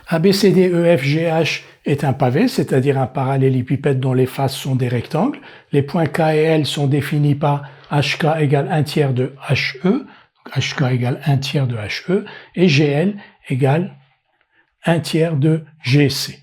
ABCDEFGH est un pavé, c'est-à-dire un parallélépipède dont les faces sont des rectangles. Les points K et L sont définis par HK égale 1/3 de HE, donc HK égale 1/3 de HE, et GL égale 1/3 de GC.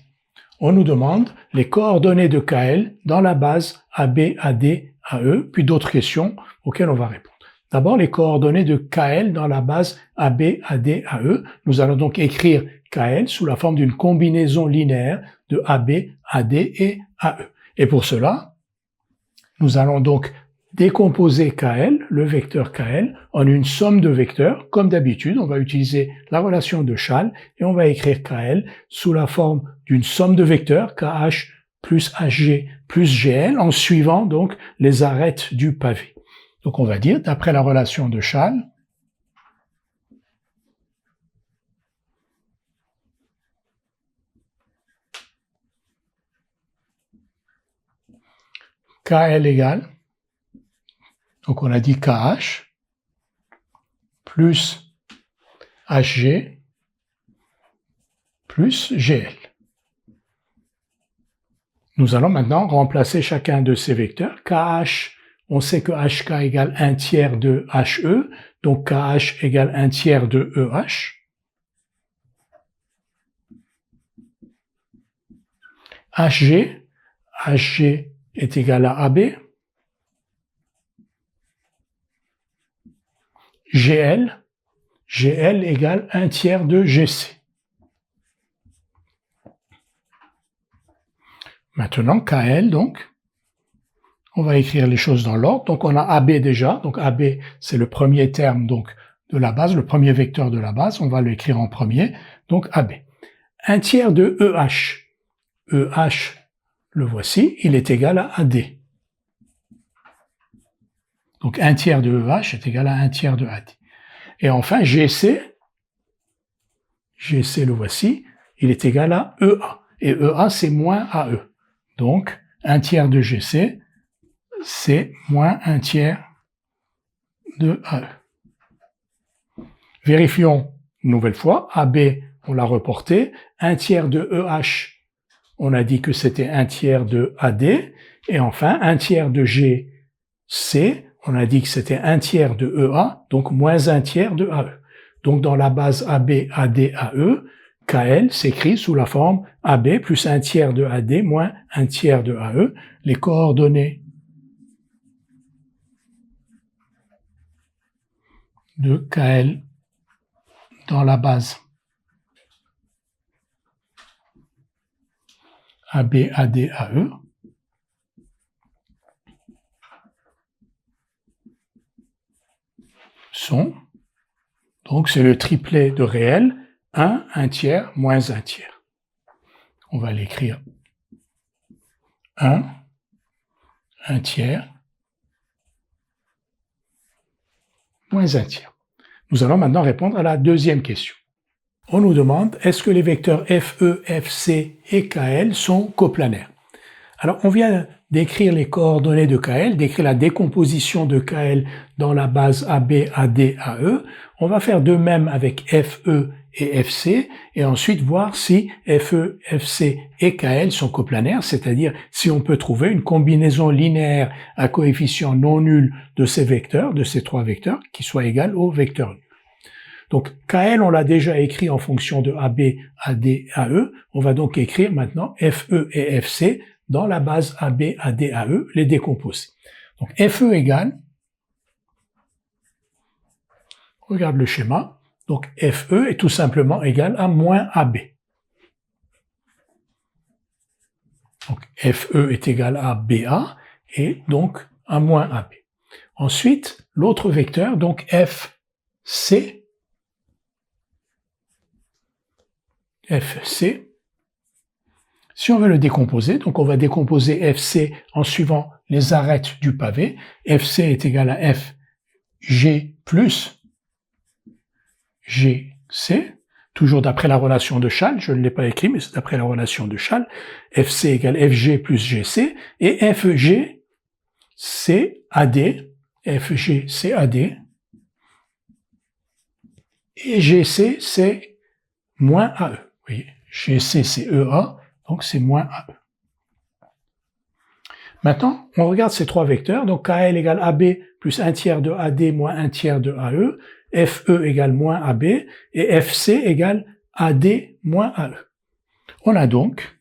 On nous demande les coordonnées de KL dans la base AB, AD, AE, puis d'autres questions auxquelles on va répondre. D'abord, les coordonnées de KL dans la base AB, AD, AE. Nous allons donc écrire KL sous la forme d'une combinaison linéaire de AB, AD et AE. Et pour cela, nous allons donc décomposer KL, le vecteur KL, en une somme de vecteurs. Comme d'habitude, on va utiliser la relation de Schall et on va écrire KL sous la forme d'une somme de vecteurs, KH plus HG plus GL, en suivant donc les arêtes du pavé. Donc on va dire, d'après la relation de Schall, KL égale, donc on a dit KH plus HG plus GL. Nous allons maintenant remplacer chacun de ces vecteurs. KH, on sait que HK égale 1/3 de HE, donc KH égale 1/3 de EH. HG est égal à AB. GL égale 1/3 de GC. Maintenant, KL, donc, on va écrire les choses dans l'ordre. Donc, on a AB déjà. Donc, AB, c'est le premier terme donc de la base, le premier vecteur de la base. On va l'écrire en premier. Donc, AB. 1/3 de EH. EH, le voici. Il est égal à AD. Donc, 1/3 de EH est égal à 1/3 de AD. Et enfin, GC, le voici. Il est égal à EA. Et EA, c'est moins AE. Donc, 1/3 de GC, c'est moins 1/3 de AE. Vérifions une nouvelle fois. AB, on l'a reporté. 1/3 de EH, on a dit que c'était 1/3 de AD. Et enfin, 1/3 de GC, on a dit que c'était 1/3 de EA, donc moins 1/3 de AE. Donc, dans la base AB, AD, AE, KL s'écrit sous la forme AB plus 1/3 de AD moins 1/3 de AE. Les coordonnées de KL dans la base AB, AD, AE sont, donc c'est le triplet de réel, 1, 1/3, moins 1/3. On va l'écrire 1, 1/3, moins 1/3. Nous allons maintenant répondre à la deuxième question. On nous demande, est-ce que les vecteurs FE, FC et KL sont coplanaires? Alors, on vient d'écrire les coordonnées de KL, d'écrire la décomposition de KL dans la base AB, AD, AE. On va faire de même avec FE et FC, et ensuite voir si FE, FC et KL sont coplanaires, c'est-à-dire si on peut trouver une combinaison linéaire à coefficient non nul de ces vecteurs, de ces trois vecteurs, qui soit égale au vecteur nul. Donc, KL, on l'a déjà écrit en fonction de AB, AD, AE. On va donc écrire maintenant FE et FC dans la base AB, AD, AE, les décomposer. Donc, FE égale, regarde le schéma, donc FE est tout simplement égal à moins AB. Donc, FE est égal à BA et donc à moins AB. Ensuite, l'autre vecteur, donc FC, si on veut le décomposer, donc on va décomposer FC en suivant les arêtes du pavé. FC est égal à FG plus GC, toujours d'après la relation de Schall, je ne l'ai pas écrit, mais c'est d'après la relation de Schall. FC égale FG plus GC, et FG, c'est AD, FG, c'est AD, et GC, c'est moins AE. Vous voyez, GC c'est EA, donc c'est moins AE. Maintenant, on regarde ces trois vecteurs, donc KL égale AB plus 1 tiers de AD moins 1 tiers de AE, FE égale moins AB, et FC égale AD moins AE. On a donc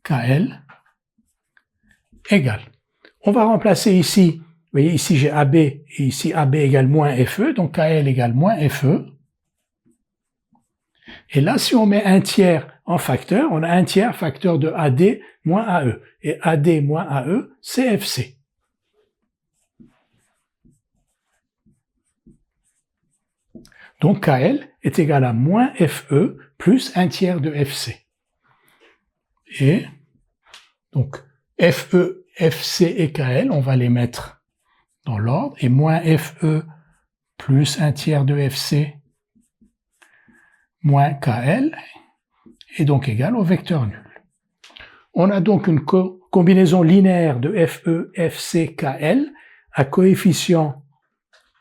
KL égale. On va remplacer ici, vous voyez ici j'ai AB, et ici AB égale moins FE, donc KL égale moins FE. Et là, si on met 1 tiers en facteur, on a 1 tiers facteur de AD moins AE. Et AD moins AE, c'est FC. Donc KL est égal à moins FE plus 1 tiers de FC. Et donc FE, FC et KL, on va les mettre dans l'ordre. Et moins FE plus 1 tiers de FC moins KL est donc égal au vecteur nul. On a donc une combinaison linéaire de FE, FC, KL à coefficients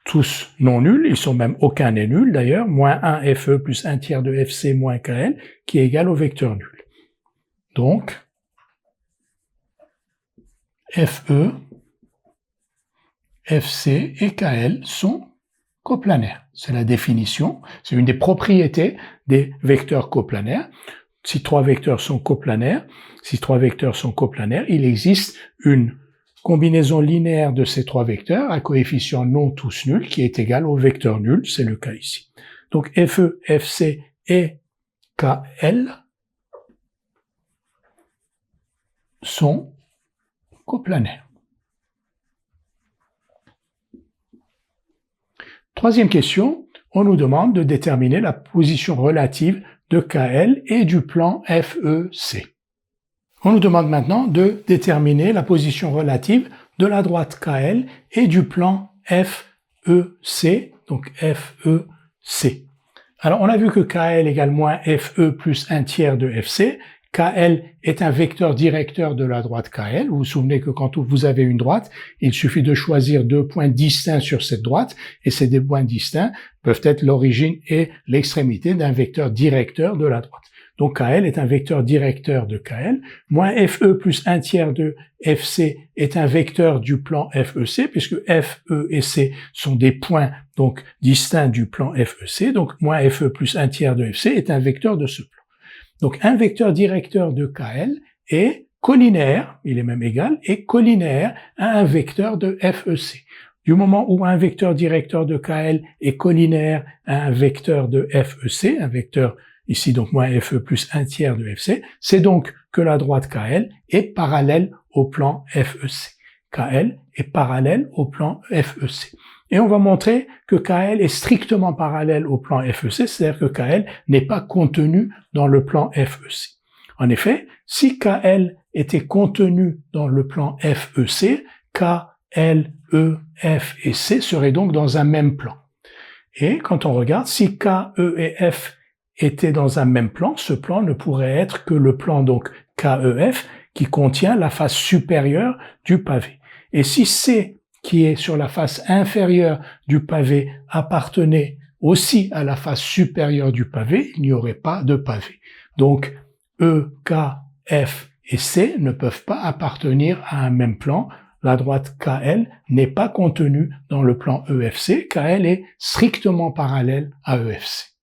tous non nuls, ils sont même aucun n'est nul d'ailleurs, moins 1 FE plus 1 tiers de FC moins KL qui est égal au vecteur nul. Donc, FE, FC et KL sont coplanaires. C'est la définition, c'est une des propriétés des vecteurs coplanaires. Si trois vecteurs sont coplanaires, il existe une combinaison linéaire de ces trois vecteurs à coefficients non tous nuls qui est égale au vecteur nul, c'est le cas ici. Donc FE, FC et KL sont coplanaires. Troisième question, on nous demande de déterminer la position relative de KL et du plan FEC. On nous demande maintenant de déterminer la position relative de la droite KL et du plan FEC, donc FEC. Alors on a vu que KL égale moins FE plus 1 tiers de FC. KL est un vecteur directeur de la droite KL. Vous vous souvenez que quand vous avez une droite, il suffit de choisir deux points distincts sur cette droite, et ces deux points distincts peuvent être l'origine et l'extrémité d'un vecteur directeur de la droite. Donc KL est un vecteur directeur de KL, moins FE plus 1 tiers de FC est un vecteur du plan FEC, puisque FE et C sont des points donc distincts du plan FEC, donc moins FE plus 1 tiers de FC est un vecteur de ce plan. Donc un vecteur directeur de KL est collinaire, il est même égal, est collinaire à un vecteur de FEC. Du moment où un vecteur directeur de KL est collinaire à un vecteur de FEC, un vecteur ici donc moins FE plus 1 tiers de FC, c'est donc que la droite KL est parallèle au plan FEC. KL est parallèle au plan FEC. Et on va montrer que KL est strictement parallèle au plan FEC, c'est-à-dire que KL n'est pas contenu dans le plan FEC. En effet, si KL était contenu dans le plan FEC, KL, E, F et C seraient donc dans un même plan. Et quand on regarde, si K, E et F étaient dans un même plan, ce plan ne pourrait être que le plan donc KEF qui contient la face supérieure du pavé. Et si C qui est sur la face inférieure du pavé appartenait aussi à la face supérieure du pavé, il n'y aurait pas de pavé. Donc, E, K, F et C ne peuvent pas appartenir à un même plan. La droite KL n'est pas contenue dans le plan EFC, KL est strictement parallèle à EFC.